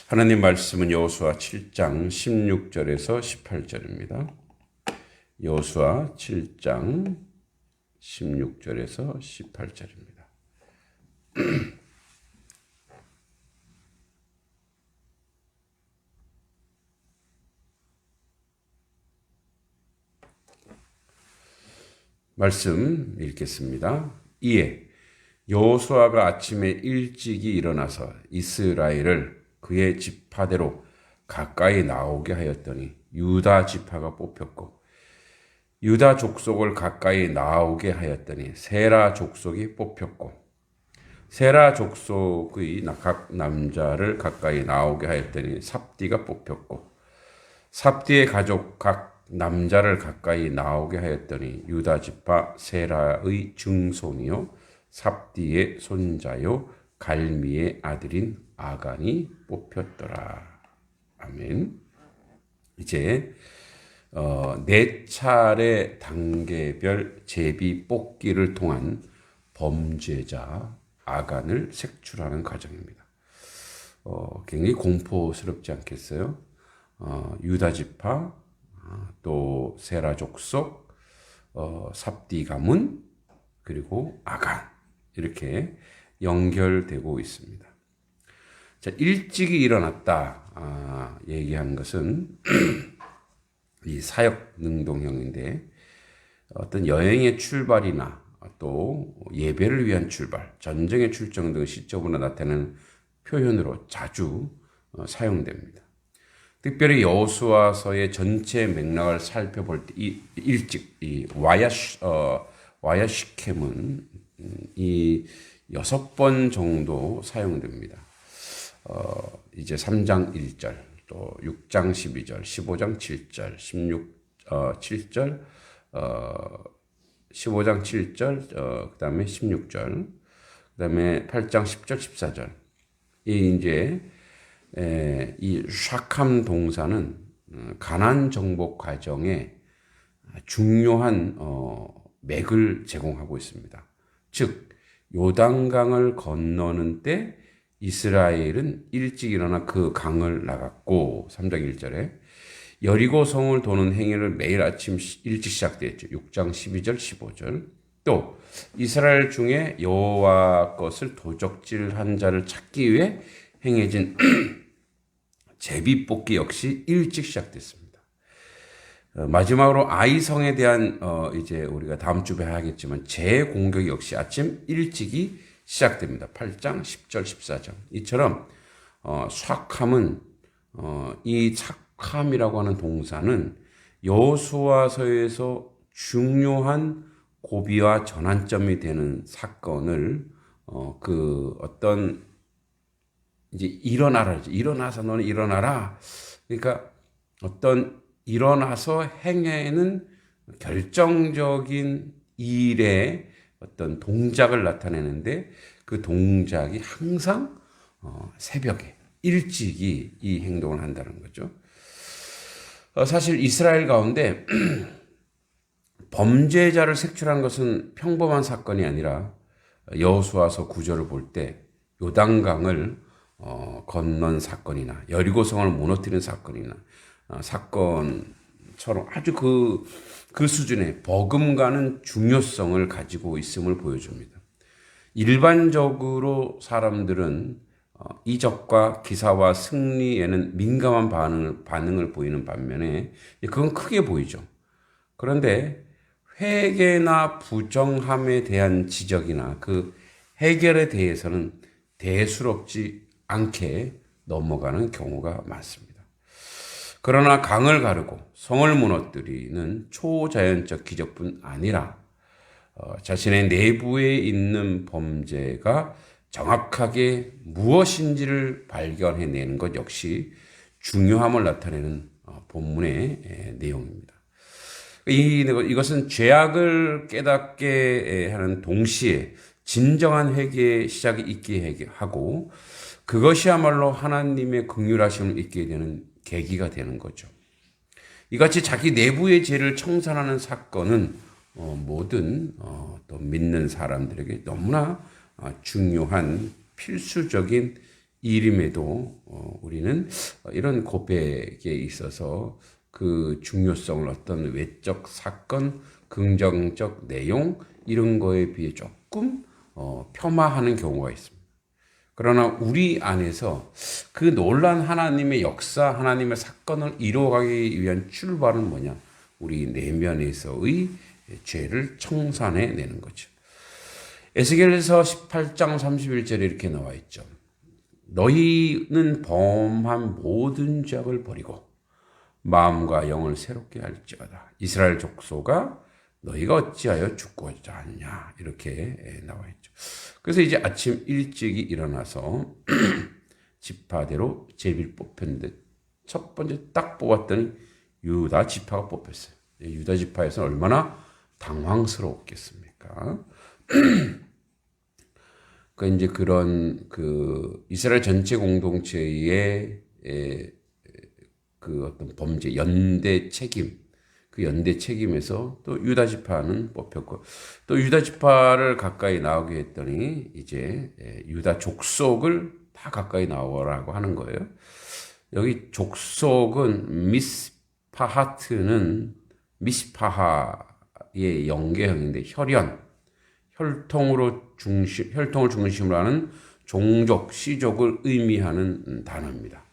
하나님 말씀은 여호수아 7장 16절에서 18절입니다. 여호수아 7장 16절에서 18절입니다. 말씀 읽겠습니다. 이에 여호수아가 아침에 일찍이 일어나서 이스라엘을 그의 지파대로 가까이 나오게 하였더니 유다 지파가 뽑혔고, 유다 족속을 가까이 나오게 하였더니 세라 족속이 뽑혔고, 세라 족속의 각 남자를 가까이 나오게 하였더니 삽디가 뽑혔고, 삽디의 가족 각 남자를 가까이 나오게 하였더니 유다 지파 세라의 증손이요 삽디의 손자요 갈미의 아들인 아간이 뽑혔더라. 아멘. 이제 네 차례 단계별 제비 뽑기를 통한 범죄자 아간을 색출하는 과정입니다. 굉장히 공포스럽지 않겠어요? 유다 지파, 또 세라 족속, 삽디 가문, 그리고 아간, 이렇게 연결되고 있습니다. 자, 일찍이 일어났다 얘기하는 것은 이 사역 능동형인데, 어떤 여행의 출발이나 또 예배를 위한 출발, 전쟁의 출정 등 시점으로 나타내는 표현으로 자주 사용됩니다. 특별히 여호수아서의 전체 맥락을 살펴볼 때 일찍 와야시켐은 이 6번 정도 사용됩니다. 이제 3장 1절, 또 6장 12절, 15장 7절, 7절, 15장 7절, 그 다음에 16절, 그 다음에 8장 10절, 14절. 이 샤캄 동사는 가나안 정복 과정에 중요한 맥을 제공하고 있습니다. 즉, 요단강을 건너는 때 이스라엘은 일찍 일어나 그 강을 나갔고, 3장 1절에 여리고 성을 도는 행위를 매일 아침 일찍 시작되었죠. 6장 12절 15절. 또 이스라엘 중에 여호와 것을 도적질한 자를 찾기 위해 행해진 제비 뽑기 역시 일찍 시작됐습니다. 마지막으로 아이성에 대한 이제 우리가 다음 주에 하겠지만 재공격이 역시 아침 일찍이 시작됩니다. 8장 10절 14절. 이처럼 삭함은 이 착함이라고 하는 동사는 여호수아서에서 중요한 고비와 전환점이 되는 사건을 이제 일어나서 너는 일어나라. 그러니까 어떤 일어나서 행해는 결정적인 일의 어떤 동작을 나타내는데, 그 동작이 항상 새벽에 일찍이 이 행동을 한다는 거죠. 사실 이스라엘 가운데 범죄자를 색출한 것은 평범한 사건이 아니라 여호수아서 9절을 볼 때 요단강을 건넌 사건이나 여리고성을 무너뜨린 사건처럼 아주 그 수준의 버금가는 중요성을 가지고 있음을 보여줍니다. 일반적으로 사람들은 이적과 기사와 승리에는 민감한 반응을 보이는 반면에 그건 크게 보이죠. 그런데 회개나 부정함에 대한 지적이나 그 해결에 대해서는 대수롭지 않게 넘어가는 경우가 많습니다. 그러나 강을 가르고 성을 무너뜨리는 초자연적 기적뿐 아니라 자신의 내부에 있는 범죄가 정확하게 무엇인지를 발견해내는 것 역시 중요함을 나타내는 본문의 내용입니다. 이것은 죄악을 깨닫게 하는 동시에 진정한 회개의 시작이 있게 하고, 그것이야말로 하나님의 긍휼하심을 잊게 되는 계기가 되는 거죠. 이같이 자기 내부의 죄를 청산하는 사건은 모든 또 믿는 사람들에게 너무나 중요한 필수적인 일임에도 우리는 이런 고백에 있어서 그 중요성을 어떤 외적 사건, 긍정적 내용 이런 거에 비해 조금 폄하하는 경우가 있습니다. 그러나 우리 안에서 그 놀란 하나님의 역사, 하나님의 사건을 이루어가기 위한 출발은 뭐냐? 우리 내면에서의 죄를 청산해 내는 거죠. 에스겔서 18장 31절에 이렇게 나와 있죠. 너희는 범한 모든 죄악을 버리고 마음과 영을 새롭게 할지어다. 이스라엘 족속아 너희가 어찌하여 죽고자 하느냐 이렇게 나와 있죠. 그래서 이제 아침 일찍이 일어나서 지파대로 제비를 뽑혔는데 첫 번째 딱 뽑았더니 유다 지파가 뽑혔어요. 유다 지파에서는 얼마나 당황스러웠겠습니까? 그 이제 그런 그 이스라엘 전체 공동체의 그 어떤 범죄 연대 책임 그 연대 책임에서 또 유다 지파는 뽑혔고 또 유다 지파를 가까이 나오게 했더니 이제 유다 족속을 다 가까이 나오라고 하는 거예요. 여기 족속은 미스파하트는 미스파하의 연계형인데 혈통을 중심으로 하는 종족, 씨족을 의미하는 단어입니다.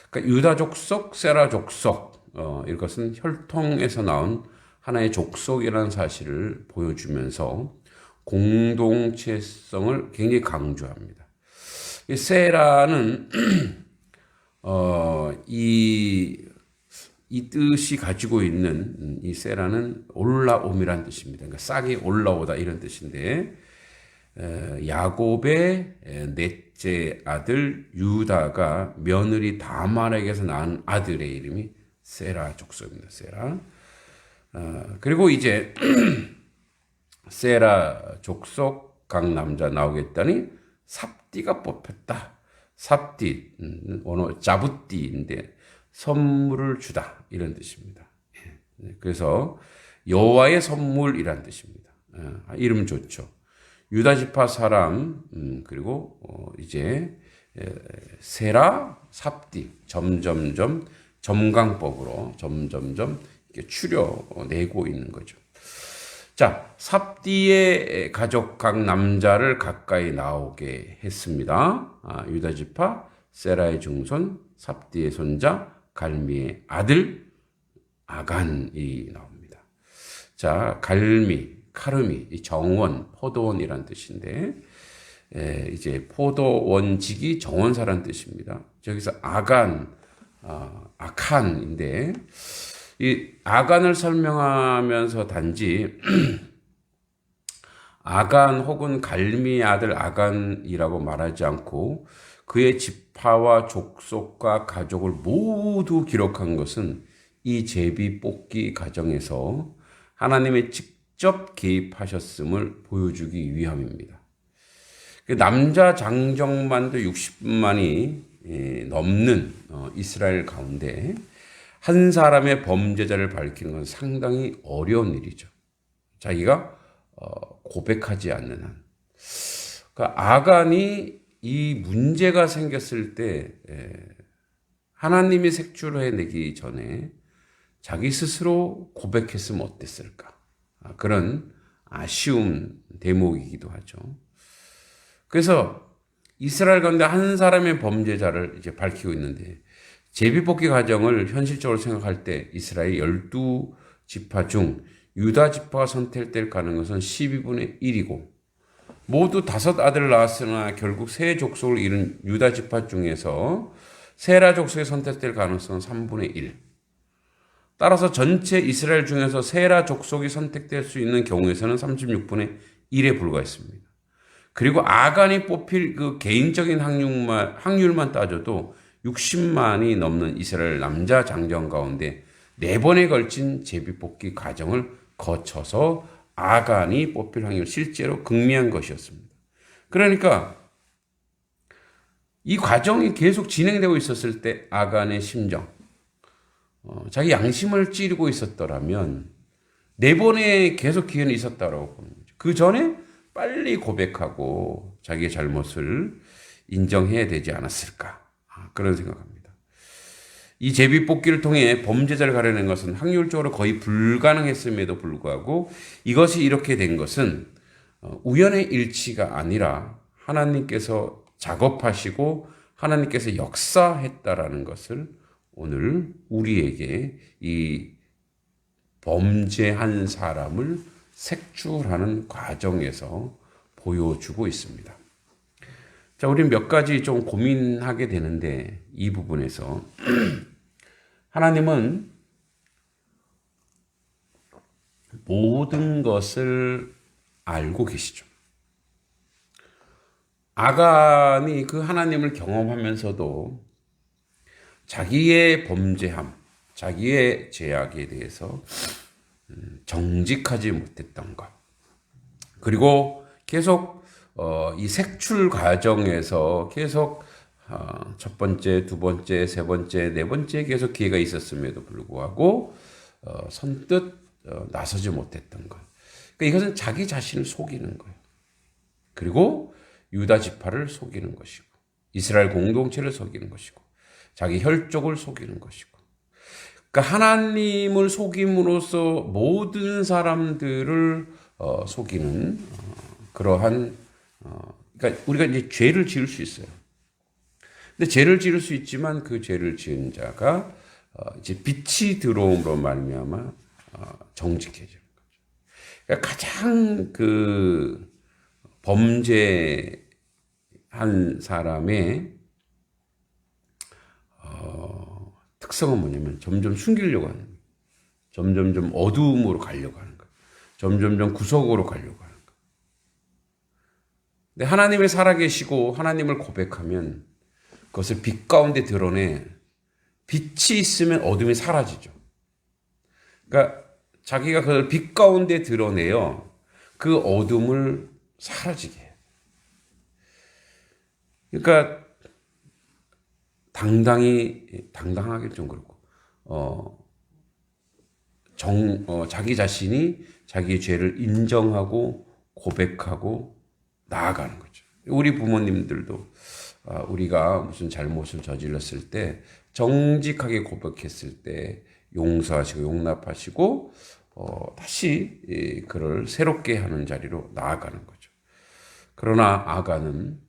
그러니까 유다 족속, 세라 족속 이것은 혈통에서 나온 하나의 족속이라는 사실을 보여주면서 공동체성을 굉장히 강조합니다. 이 세라는 이 뜻이 가지고 있는 이 세라는 올라옴이란 뜻입니다. 그러니까 싹이 올라오다 이런 뜻인데 야곱의 넷째 아들 유다가 며느리 다말에게서 낳은 아들의 이름이 세라 족속입니다. 세라. 그리고 이제 세라 족속 각 남자 나오겠다니 삽디가 뽑혔다. 삽디, 원어 자부띠인데 선물을 주다 이런 뜻입니다. 그래서 여호와의 선물이란 뜻입니다. 이름 좋죠. 유다 지파 사람 그리고 이제 세라, 삽디 점점점 점강법으로 점점점 이렇게 추려내고 있는 거죠. 자, 삽디의 가족 각 남자를 가까이 나오게 했습니다. 유다 지파 세라의 증손, 삽디의 손자, 갈미의 아들 아간이 나옵니다. 자, 갈미, 카르미, 정원, 포도원이란 뜻인데 이제 포도원직이 정원사란 뜻입니다. 저기서 아간, 아칸인데 이 아간을 설명하면서 단지 아간 혹은 갈미의 아들 아간이라고 말하지 않고 그의 지파와 족속과 가족을 모두 기록한 것은 이 제비 뽑기 과정에서 하나님의 직접 개입하셨음을 보여주기 위함입니다. 남자 장정만도 60만이 넘는 이스라엘 가운데 한 사람의 범죄자를 밝히는 건 상당히 어려운 일이죠. 자기가 고백하지 않는 한. 그러니까 아간이 이 문제가 생겼을 때 하나님이 색출해내기 전에 자기 스스로 고백했으면 어땠을까? 그런 아쉬운 대목이기도 하죠. 그래서 이스라엘 가운데 한 사람의 범죄자를 이제 밝히고 있는데 제비뽑기 과정을 현실적으로 생각할 때 이스라엘 12지파 중 유다 지파가 선택될 가능성은 12분의 1이고 모두 5 아들을 낳았으나 결국 세 족속을 이룬 유다 지파 중에서 세라 족속에 선택될 가능성은 3분의 1. 따라서 전체 이스라엘 중에서 세라 족속이 선택될 수 있는 경우에서는 36분의 1에 불과했습니다. 그리고 아간이 뽑힐 그 개인적인 확률만 따져도 60만이 넘는 이스라엘 남자 장정 가운데 4번에 걸친 제비뽑기 과정을 거쳐서 아간이 뽑힐 확률 실제로 극미한 것이었습니다. 그러니까 이 과정이 계속 진행되고 있었을 때 아간의 심정, 자기 양심을 찌르고 있었더라면 4번의 계속 기회는 있었다고 보는 거죠. 그 전에 빨리 고백하고 자기의 잘못을 인정해야 되지 않았을까 그런 생각합니다. 이 제비뽑기를 통해 범죄자를 가려낸 것은 확률적으로 거의 불가능했음에도 불구하고 이것이 이렇게 된 것은 우연의 일치가 아니라 하나님께서 작업하시고 하나님께서 역사했다라는 것을 오늘 우리에게 이 범죄한 사람을 색출하는 과정에서 보여주고 있습니다. 자, 우리 몇 가지 좀 고민하게 되는데 이 부분에서 하나님은 모든 것을 알고 계시죠. 아간이 그 하나님을 경험하면서도 자기의 범죄함, 자기의 죄악에 대해서 정직하지 못했던 것. 그리고 계속 이 색출 과정에서 계속 첫 번째, 두 번째, 세 번째, 네 번째 계속 기회가 있었음에도 불구하고 선뜻 나서지 못했던 것. 그러니까 이것은 자기 자신을 속이는 거예요. 그리고 유다 지파를 속이는 것이고 이스라엘 공동체를 속이는 것이고 자기 혈족을 속이는 것이고 그러니까 하나님을 속임으로써 모든 사람들을 속이는 그러한 그러니까 우리가 이제 죄를 지을 수 있어요. 근데 죄를 지을 수 있지만 그 죄를 지은 자가 이제 빛이 들어옴으로 말미암아 정직해지는 거죠. 그러니까 가장 그 범죄한 사람의 특성은 뭐냐면 점점 숨기려고 하는 거예요. 점점 어두움으로 가려고 하는 거예요. 점점 구석으로 가려고 하는 거예요. 근데 하나님이 살아계시고 하나님을 고백하면 그것을 빛 가운데 드러내 빛이 있으면 어둠이 사라지죠. 그러니까 자기가 그걸 빛 가운데 드러내요. 그 어둠을 사라지게 해요. 그러니까 당당하게 좀 그렇고, 자기 자신이 자기의 죄를 인정하고 고백하고 나아가는 거죠. 우리 부모님들도 우리가 무슨 잘못을 저질렀을 때 정직하게 고백했을 때 용서하시고 용납하시고 다시 그를 새롭게 하는 자리로 나아가는 거죠. 그러나 아간은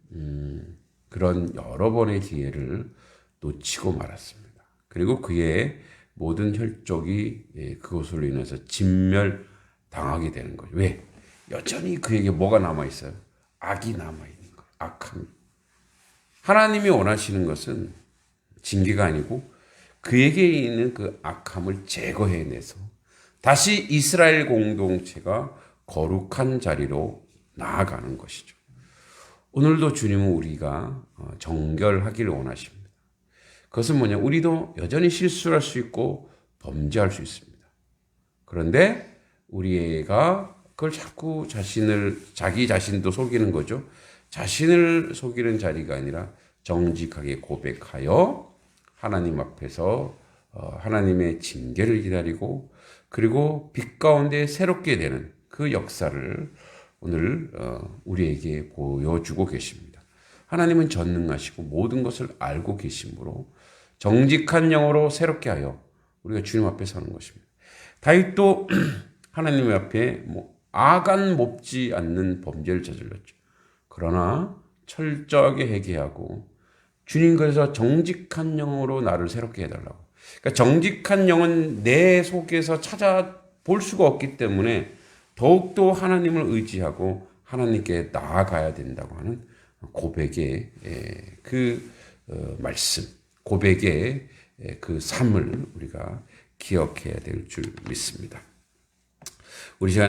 그런 여러 번의 기회를 놓치고 말았습니다. 그리고 그의 모든 혈족이 그것으로 인해서 진멸당하게 되는 거죠. 왜? 여전히 그에게 뭐가 남아있어요? 악이 남아있는 거예요. 악함이. 하나님이 원하시는 것은 징계가 아니고 그에게 있는 그 악함을 제거해내서 다시 이스라엘 공동체가 거룩한 자리로 나아가는 것이죠. 오늘도 주님은 우리가 정결하기를 원하십니다. 그것은 뭐냐? 우리도 여전히 실수할 수 있고 범죄할 수 있습니다. 그런데 우리가 그걸 자꾸 자기 자신도 속이는 거죠. 자신을 속이는 자리가 아니라 정직하게 고백하여 하나님 앞에서 하나님의 징계를 기다리고 그리고 빛 가운데 새롭게 되는 그 역사를 오늘 우리에게 보여주고 계십니다. 하나님은 전능하시고 모든 것을 알고 계시므로 정직한 영으로 새롭게 하여 우리가 주님 앞에 서는 것입니다. 다윗도 하나님 앞에 아간 몹지 않는 범죄를 저질렀죠. 그러나 철저하게 회개하고 주님 그래서 정직한 영으로 나를 새롭게 해달라고. 그러니까 정직한 영은 내 속에서 찾아볼 수가 없기 때문에 더욱더 하나님을 의지하고 하나님께 나아가야 된다고 하는 고백의 그 말씀, 고백의 그 삶을 우리가 기억해야 될 줄 믿습니다. 우리 시간